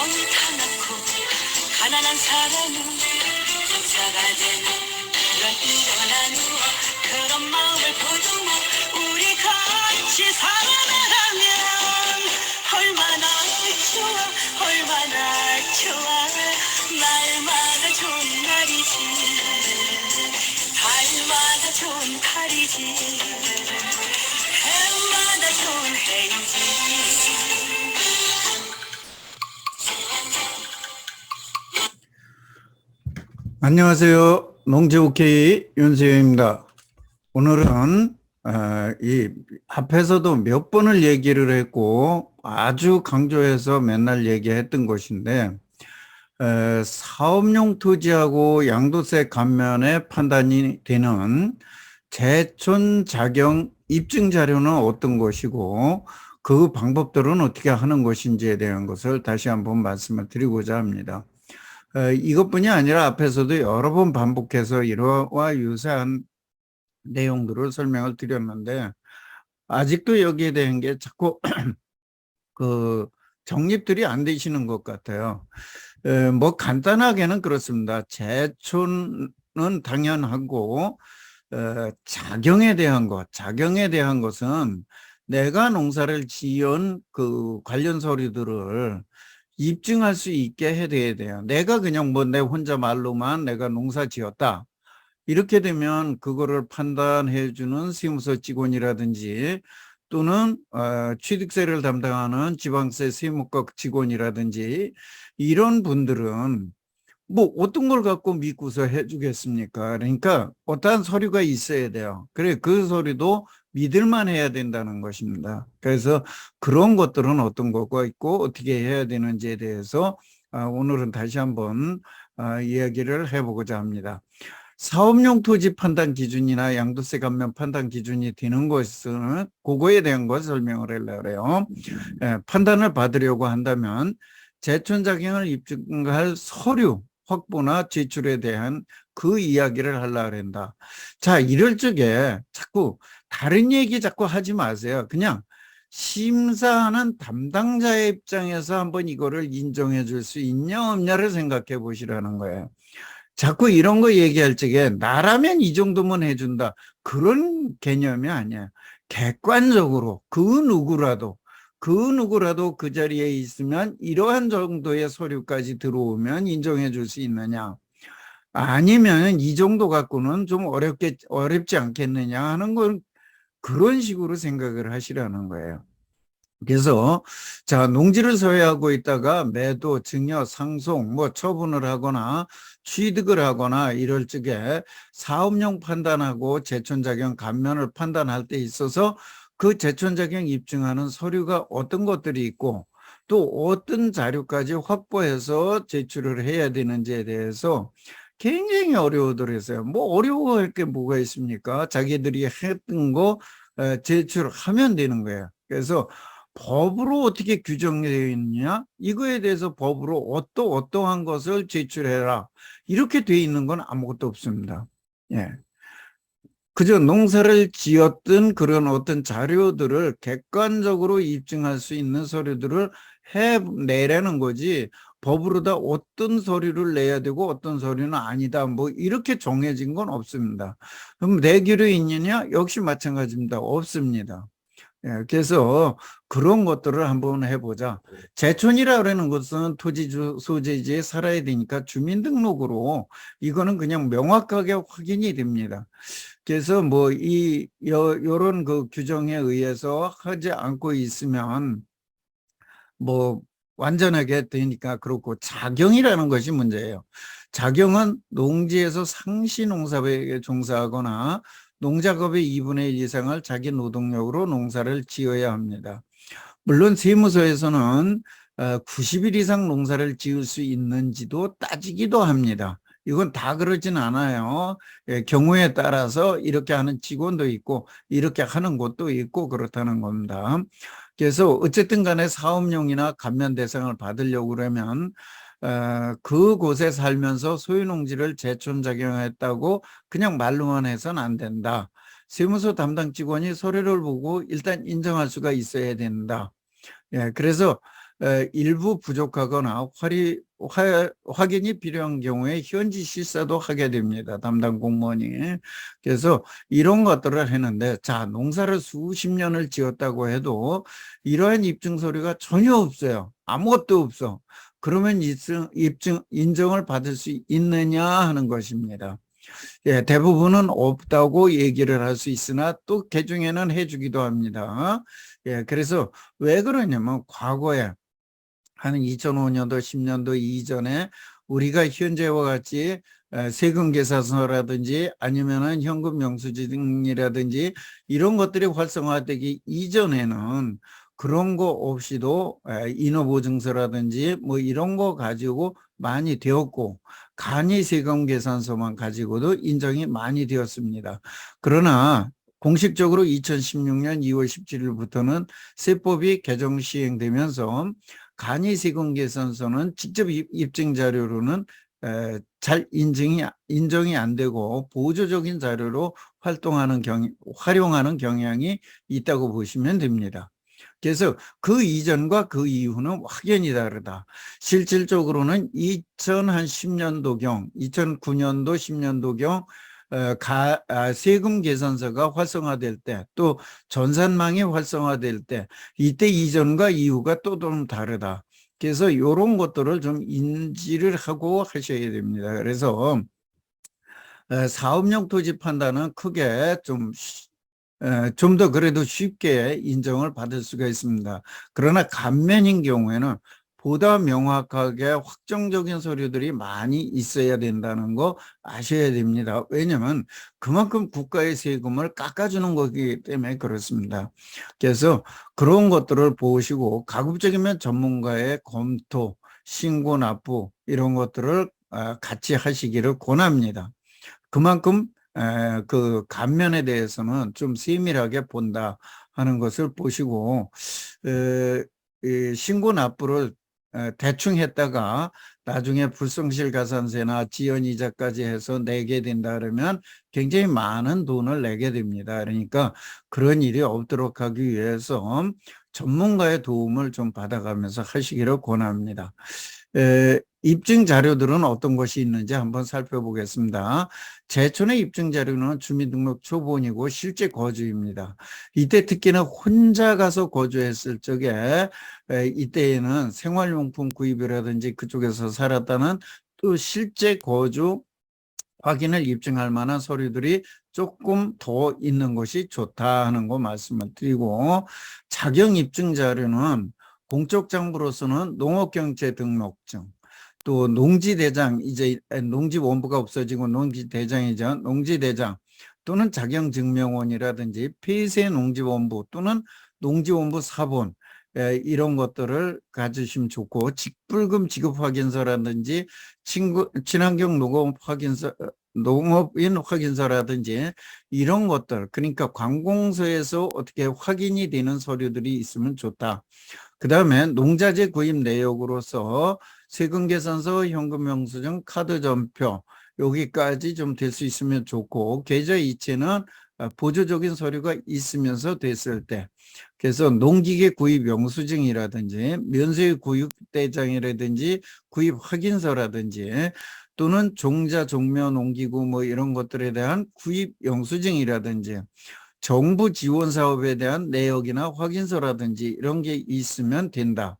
다 낳고 가난한 사람은 부자가 되는 그런 인정을 나누어 그런 마음을 보듬어 우리 같이 살아나가면 얼마나 좋아 얼마나 좋아. 날마다 좋은 날이지 달마다 좋은 달이지 해마다 좋은 해이지. 안녕하세요. 농지오케이 윤세영입니다. 오늘은 이 앞에서도 몇 번을 얘기를 했고 아주 강조해서 맨날 얘기했던 것인데 사업용 토지하고 양도세 감면에 판단이 되는 제촌 자경 입증 자료는 어떤 것이고 그 방법들은 어떻게 하는 것인지에 대한 것을 다시 한번 말씀을 드리고자 합니다. 이것뿐이 아니라 앞에서도 여러 번 반복해서 이와 유사한 내용들을 설명을 드렸는데 아직도 여기에 대한 게 자꾸 정립들이 안 되시는 것 같아요. 뭐 간단하게는 그렇습니다. 제촌은 당연하고 자경에 대한 것은 내가 농사를 지은 그 관련 서류들을 입증할 수 있게 해야 돼요. 내가 그냥 뭐 내 혼자 말로만 내가 농사 지었다. 이렇게 되면 그거를 판단해 주는 세무서 직원이라든지 또는 취득세를 담당하는 지방세 세무과 직원이라든지 이런 분들은 뭐 어떤 걸 갖고 믿고서 해주겠습니까? 그러니까 어떠한 서류가 있어야 돼요. 그래 그 서류도 믿을만 해야 된다는 것입니다. 그래서 그런 것들은 어떤 거가 있고 어떻게 해야 되는지에 대해서 오늘은 다시 한번 이야기를 해보고자 합니다. 사업용 토지 판단 기준이나 양도세 감면 판단 기준이 되는 것은 그거에 대한 걸 설명을 하려고 그래요. 판단을 받으려고 한다면 제촌자경을 입증할 서류 확보나 제출에 대한 그 이야기를 하려고 한다. 자, 이럴 적에 자꾸 다른 얘기 자꾸 하지 마세요. 그냥 심사하는 담당자의 입장에서 한번 이거를 인정해 줄 수 있냐 없냐를 생각해 보시라는 거예요. 자꾸 이런 거 얘기할 적에 나라면 이 정도면 해준다. 그런 개념이 아니야. 객관적으로 그 누구라도 그 자리에 있으면 이러한 정도의 서류까지 들어오면 인정해 줄 수 있느냐. 아니면 이 정도 갖고는 좀 어렵지 않겠느냐 하는 건 그런 식으로 생각을 하시라는 거예요. 그래서 자 농지를 소유하고 있다가 매도, 증여, 상속, 뭐 처분을 하거나 취득을 하거나 이럴 적에 사업용 판단하고 제촌자경 감면을 판단할 때 있어서 그 제촌자경 입증하는 서류가 어떤 것들이 있고 또 어떤 자료까지 확보해서 제출을 해야 되는지에 대해서 굉장히 어려워더랬어요. 뭐 어려워할 게 뭐가 있습니까? 자기들이 했던 거 제출하면 되는 거예요. 그래서 법으로 어떻게 규정되어 있느냐? 이거에 대해서 법으로 어떠한 것을 제출해라. 이렇게 되어 있는 건 아무것도 없습니다. 예. 그저 농사를 지었던 그런 어떤 자료들을 객관적으로 입증할 수 있는 서류들을 내라는 거지 법으로 다 어떤 서류를 내야 되고 어떤 서류는 아니다 뭐 이렇게 정해진 건 없습니다. 그럼 내기로 있느냐? 역시 마찬가지입니다. 없습니다. 예, 그래서 그런 것들을 한번 해보자. 제촌이라 그러는 것은 토지주 소재지에 살아야 되니까 주민등록으로 이거는 그냥 명확하게 확인이 됩니다. 그래서 뭐 요런 그 규정에 의해서 하지 않고 있으면 뭐 완전하게 되니까 그렇고 자경이라는 것이 문제예요. 자경은 농지에서 상시 농사에 종사하거나 농작업의 2분의 1 이상을 자기 노동력으로 농사를 지어야 합니다. 물론 세무서에서는 90일 이상 농사를 지을 수 있는지도 따지기도 합니다. 이건 다 그러진 않아요. 경우에 따라서 이렇게 하는 직원도 있고 이렇게 하는 곳도 있고 그렇다는 겁니다. 그래서 어쨌든 간에 사업용이나 감면 대상을 받으려고 그러면 그곳에 살면서 소유농지를 제촌자경했다고 그냥 말로만 해서는 안 된다. 세무서 담당 직원이 서류를 보고 일단 인정할 수가 있어야 된다. 예, 그래서 일부 부족하거나 확인이 필요한 경우에 현지 실사도 하게 됩니다. 담당 공무원이. 그래서 이런 것들을 했는데, 자, 농사를 수십 년을 지었다고 해도 이러한 입증 서류가 전혀 없어요. 아무것도 없어. 그러면 인정을 받을 수 있느냐 하는 것입니다. 예, 대부분은 없다고 얘기를 할 수 있으나 또 개중에는 해주기도 합니다. 예, 그래서 왜 그러냐면 과거에 한 2005년도, 10년도 이전에 우리가 현재와 같이 세금 계산서라든지 아니면은 현금 영수증이라든지 이런 것들이 활성화되기 이전에는 그런 거 없이도 인허보증서라든지 뭐 이런 거 가지고 많이 되었고, 간이 세금 계산서만 가지고도 인정이 많이 되었습니다. 그러나 공식적으로 2016년 2월 17일부터는 세법이 개정 시행되면서 간이 세금 계산서는 직접 입증 자료로는 잘 인정이 안 되고 보조적인 자료로 활용하는 경향이 있다고 보시면 됩니다. 그래서 그 이전과 그 이후는 확연히 다르다. 실질적으로는 2010년도경, 2009년도, 10년도경 세금 계산서가 활성화될 때, 또 전산망이 활성화될 때, 이때 이전과 이후가 또 좀 다르다. 그래서 이런 것들을 좀 인지를 하고 하셔야 됩니다. 그래서 사업용 토지 판단은 크게 좀 더 그래도 쉽게 인정을 받을 수가 있습니다. 그러나 감면인 경우에는 보다 명확하게 확정적인 서류들이 많이 있어야 된다는 거 아셔야 됩니다. 왜냐하면 그만큼 국가의 세금을 깎아주는 거기 때문에 그렇습니다. 그래서 그런 것들을 보시고 가급적이면 전문가의 검토, 신고 납부 이런 것들을 같이 하시기를 권합니다. 그만큼 그 감면에 대해서는 좀 세밀하게 본다 하는 것을 보시고, 신고 납부를 대충 했다가 나중에 불성실 가산세나 지연이자까지 해서 내게 된다 그러면 굉장히 많은 돈을 내게 됩니다. 그러니까 그런 일이 없도록 하기 위해서 전문가의 도움을 좀 받아가면서 하시기를 권합니다. 입증 자료들은 어떤 것이 있는지 한번 살펴보겠습니다. 제촌의 입증 자료는 주민등록 초본이고 실제 거주입니다. 이때 특히나 혼자 가서 거주했을 적에 이때에는 생활용품 구입이라든지 그쪽에서 살았다는 또 실제 거주 확인을 입증할 만한 서류들이 조금 더 있는 것이 좋다 하는 거 말씀을 드리고, 자격 입증 자료는 공적 장부로서는 농업경채 등록증, 또 농지대장, 이제 농지원부가 없어지고 농지대장이죠. 농지대장 또는 자격증명원이라든지 폐쇄농지원부 또는 농지원부 사본, 이런 것들을 가지시면 좋고, 직불금 지급 확인서라든지 친환경 농업 확인서, 농업인 확인서라든지 이런 것들, 그러니까 관공서에서 어떻게 확인이 되는 서류들이 있으면 좋다. 그 다음에 농자재 구입 내역으로서 세금계산서, 현금영수증, 카드전표 여기까지 좀 될 수 있으면 좋고, 계좌 이체는 보조적인 서류가 있으면서 됐을 때, 그래서 농기계 구입 영수증이라든지 면세 구입 대장이라든지 구입 확인서라든지 또는 종자, 종묘, 농기구 뭐 이런 것들에 대한 구입 영수증이라든지 정부 지원 사업에 대한 내역이나 확인서라든지 이런 게 있으면 된다.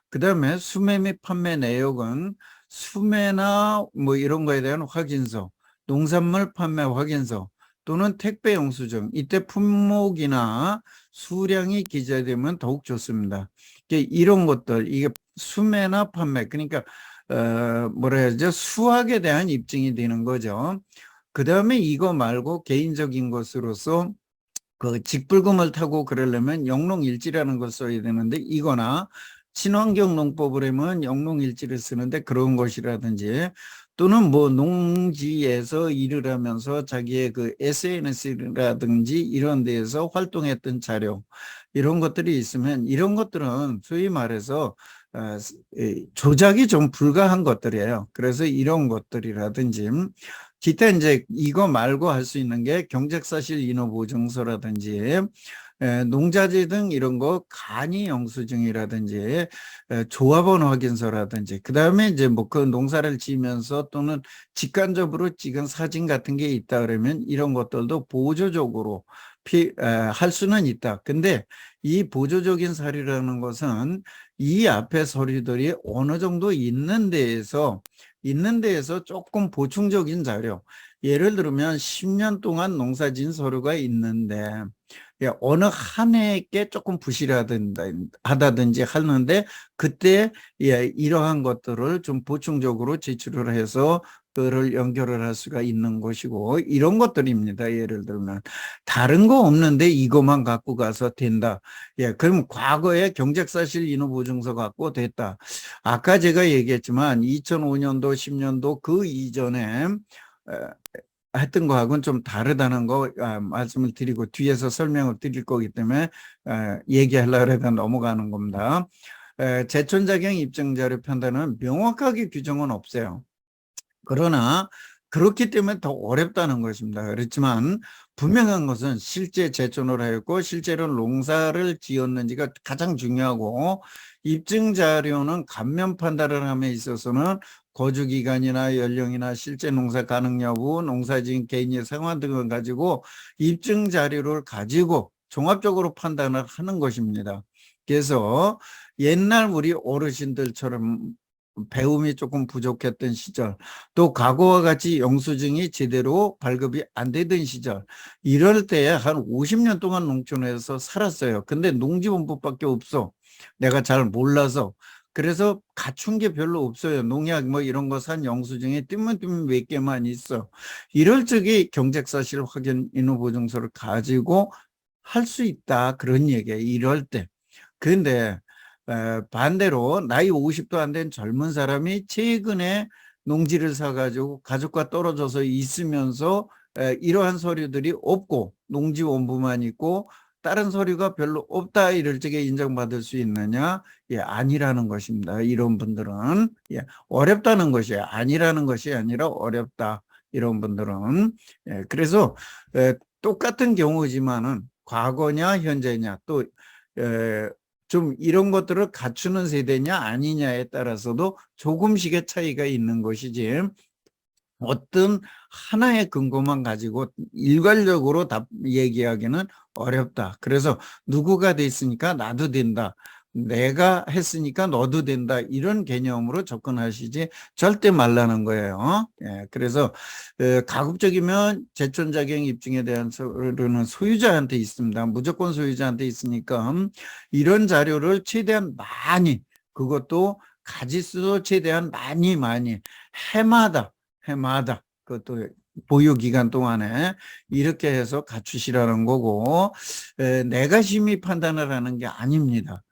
그 다음에 수매 및 판매 내역은 수매나 뭐 이런 거에 대한 확인서, 농산물 판매 확인서 또는 택배 영수증, 이때 품목이나 수량이 기재되면 더욱 좋습니다. 이런 것들, 이게 수매나 판매, 그러니까 뭐라 해야죠? 수확에 대한 입증이 되는 거죠. 그 다음에 이거 말고 개인적인 것으로서 그 직불금을 타고 그러려면 영농일지라는 걸 써야 되는데, 이거나 친환경 농법을 하면 영농일지를 쓰는데 그런 것이라든지, 또는 뭐 농지에서 일을 하면서 자기의 그 SNS라든지 이런 데에서 활동했던 자료, 이런 것들이 있으면 이런 것들은 소위 말해서 조작이 좀 불가한 것들이에요. 그래서 이런 것들이라든지, 기타 이제 이거 말고 할 수 있는 게 경작사실 인허보증서라든지 농자재 등 이런 거 간이 영수증이라든지 조합원 확인서라든지 그다음에 이제 뭐 그 농사를 지으면서 또는 직간접으로 찍은 사진 같은 게 있다 그러면 이런 것들도 보조적으로 할 수는 있다. 근데 이 보조적인 서류라는 것은 이 앞에 서류들이 어느 정도 있는 데에서 조금 보충적인 자료, 예를 들면 10년 동안 농사진 서류가 있는데 어느 한 해께 조금 부실하다든지 하는데 그때 이러한 것들을 좀 보충적으로 제출을 해서 그를 연결을 할 수가 있는 것이고 이런 것들입니다. 예를 들면 다른 거 없는데 이것만 갖고 가서 된다. 그럼 과거에 경작사실 인후보증서 갖고 됐다. 아까 제가 얘기했지만 2005년도, 10년도 그 이전에 했던 거하고는 좀 다르다는 거 말씀을 드리고 뒤에서 설명을 드릴 거기 때문에 얘기하려고 해서 넘어가는 겁니다. 제촌자경 입증자료 편단은 명확하게 규정은 없어요. 그러나 그렇기 때문에 더 어렵다는 것입니다. 그렇지만 분명한 것은 실제 제촌을 하였고 실제로 농사를 지었는지가 가장 중요하고 입증자료는 감면 판단을 함에 있어서는 거주기간이나 연령이나 실제 농사 가능 여부, 농사지은 개인의 상황 등을 가지고 입증자료를 가지고 종합적으로 판단을 하는 것입니다. 그래서 옛날 우리 어르신들처럼 배움이 조금 부족했던 시절, 또 과거와 같이 영수증이 제대로 발급이 안 되던 시절, 이럴 때에 한 50년 동안 농촌에서 살았어요. 근데 농지원법밖에 없어. 내가 잘 몰라서. 그래서 갖춘 게 별로 없어요. 농약 뭐 이런 거 산 영수증에 띄면 몇 개만 있어. 이럴 적에 경작사실 확인 인후보증서를 가지고 할 수 있다. 그런 얘기예요. 이럴 때. 그런데 반대로 나이 50도 안 된 젊은 사람이 최근에 농지를 사가지고 가족과 떨어져서 있으면서 이러한 서류들이 없고 농지원부만 있고 다른 서류가 별로 없다 이럴 적에 인정받을 수 있느냐? 아니라는 것입니다. 이런 분들은 어렵다는 것이에요. 아니라는 것이 아니라 어렵다. 이런 분들은 그래서 똑같은 경우지만은 과거냐 현재냐 또 좀 이런 것들을 갖추는 세대냐 아니냐에 따라서도 조금씩의 차이가 있는 것이지 어떤 하나의 근거만 가지고 일괄적으로 얘기하기는 어렵다. 그래서 누구가 됐으니까 나도 된다. 내가 했으니까 너도 된다. 이런 개념으로 접근하시지 절대 말라는 거예요. 그래서 가급적이면 제촌자경 입증에 대한 서류는 소유자한테 있습니다. 무조건 소유자한테 있으니까 이런 자료를 최대한 많이, 그것도 가지수도 최대한 많이 해마다 그것도 보유 기간 동안에 이렇게 해서 갖추시라는 거고 내가 심의 판단을 하는 게 아닙니다.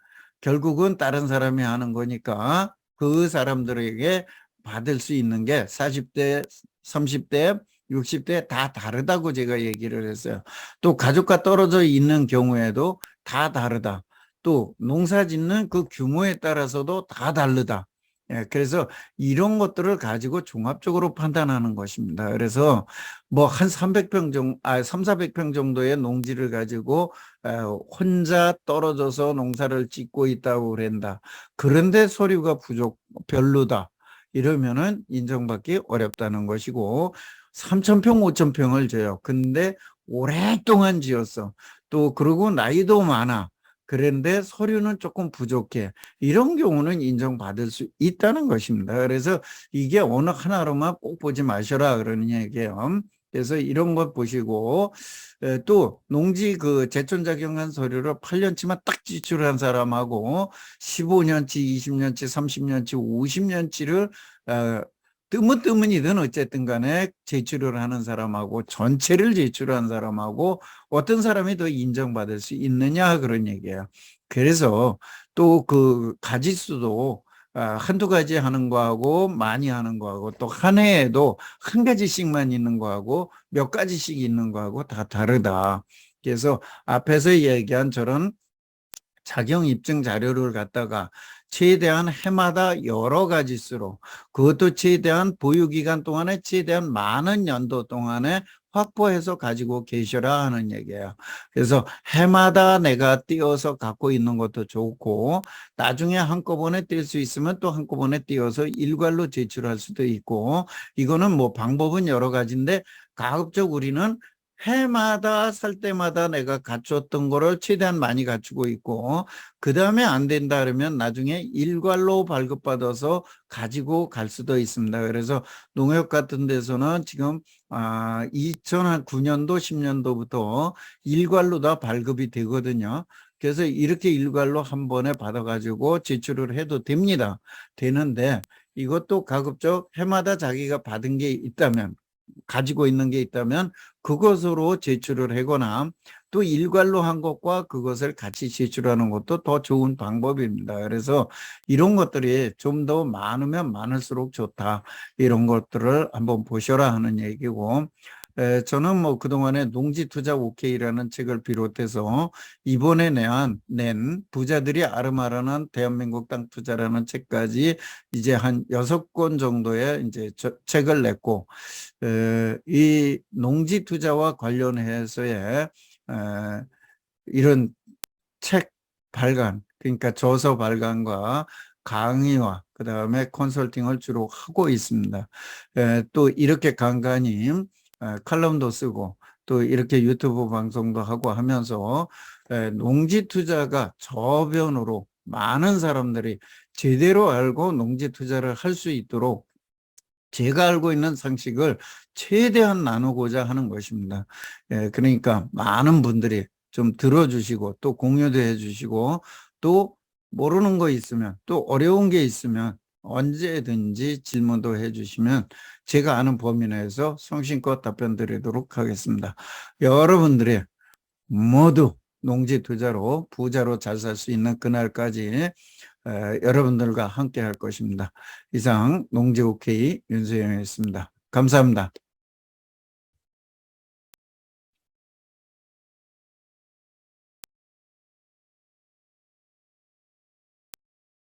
결국은 다른 사람이 하는 거니까 그 사람들에게 받을 수 있는 게 40대, 30대, 60대 다 다르다고 제가 얘기를 했어요. 또 가족과 떨어져 있는 경우에도 다 다르다. 또 농사 짓는 그 규모에 따라서도 다 다르다. 그래서 이런 것들을 가지고 종합적으로 판단하는 것입니다. 그래서 뭐 한 300평 정도, 3, 400평 정도의 농지를 가지고 혼자 떨어져서 농사를 짓고 있다고 그런다. 그런데 서류가 별로다. 이러면은 인정받기 어렵다는 것이고 3,000평, 5,000평을 줘요. 근데 오랫동안 지었어. 또 그리고 나이도 많아. 그런데 서류는 조금 부족해. 이런 경우는 인정받을 수 있다는 것입니다. 그래서 이게 어느 하나로만 꼭 보지 마셔라 그러는 얘기예요. 그래서 이런 것 보시고 또 농지 그 제촌자경한 서류를 8년치만 딱 지출한 사람하고 15년치, 20년치, 30년치, 50년치를 뜨문뜨문이든 어쨌든 간에 제출을 하는 사람하고 전체를 제출한 사람하고 어떤 사람이 더 인정받을 수 있느냐 그런 얘기예요. 그래서 또 그 가지수도 한두 가지 하는 거하고 많이 하는 거하고 또 한 해에도 한 가지씩만 있는 거하고 몇 가지씩 있는 거하고 다 다르다. 그래서 앞에서 얘기한 저런 자경 입증 자료를 갖다가 최대한 해마다 여러 가지 수로, 그것도 최대한 보유기간 동안에 최대한 많은 연도 동안에 확보해서 가지고 계셔라 하는 얘기예요. 그래서 해마다 내가 띄어서 갖고 있는 것도 좋고, 나중에 한꺼번에 뛸 수 있으면 또 한꺼번에 띄어서 일괄로 제출할 수도 있고, 이거는 뭐 방법은 여러 가지인데 가급적 우리는 해마다 살 때마다 내가 갖췄던 거를 최대한 많이 갖추고 있고, 그 다음에 안 된다 그러면 나중에 일괄로 발급받아서 가지고 갈 수도 있습니다. 그래서 농협 같은 데서는 지금 2009년도 10년도부터 일괄로 다 발급이 되거든요. 그래서 이렇게 일괄로 한 번에 받아가지고 제출을 해도 됩니다. 되는데 이것도 가급적 해마다 자기가 받은 게 있다면, 가지고 있는 게 있다면 그것으로 제출을 하거나, 또 일괄로 한 것과 그것을 같이 제출하는 것도 더 좋은 방법입니다. 그래서 이런 것들이 좀 더 많으면 많을수록 좋다, 이런 것들을 한번 보셔라 하는 얘기고, 저는 뭐 그동안에 농지투자 OK라는 책을 비롯해서 이번에 낸 부자들이 아름아름한 대한민국 땅 투자라는 책까지 이제 한 6권 정도의 이제 책을 냈고, 이 농지 투자와 관련해서의 이런 책 발간, 그러니까 저서 발간과 강의와 그다음에 컨설팅을 주로 하고 있습니다. 또 이렇게 간간히 칼럼도 쓰고 또 이렇게 유튜브 방송도 하고 하면서 농지 투자가 저변으로 많은 사람들이 제대로 알고 농지 투자를 할 수 있도록 제가 알고 있는 상식을 최대한 나누고자 하는 것입니다. 그러니까 많은 분들이 좀 들어주시고 또 공유도 해주시고, 또 모르는 거 있으면, 또 어려운 게 있으면 언제든지 질문도 해주시면 제가 아는 범위 내에서 성심껏 답변 드리도록 하겠습니다. 여러분들이 모두 농지 투자로 부자로 잘 살 수 있는 그날까지 여러분들과 함께 할 것입니다. 이상 농지 OK 윤수영이었습니다. 감사합니다.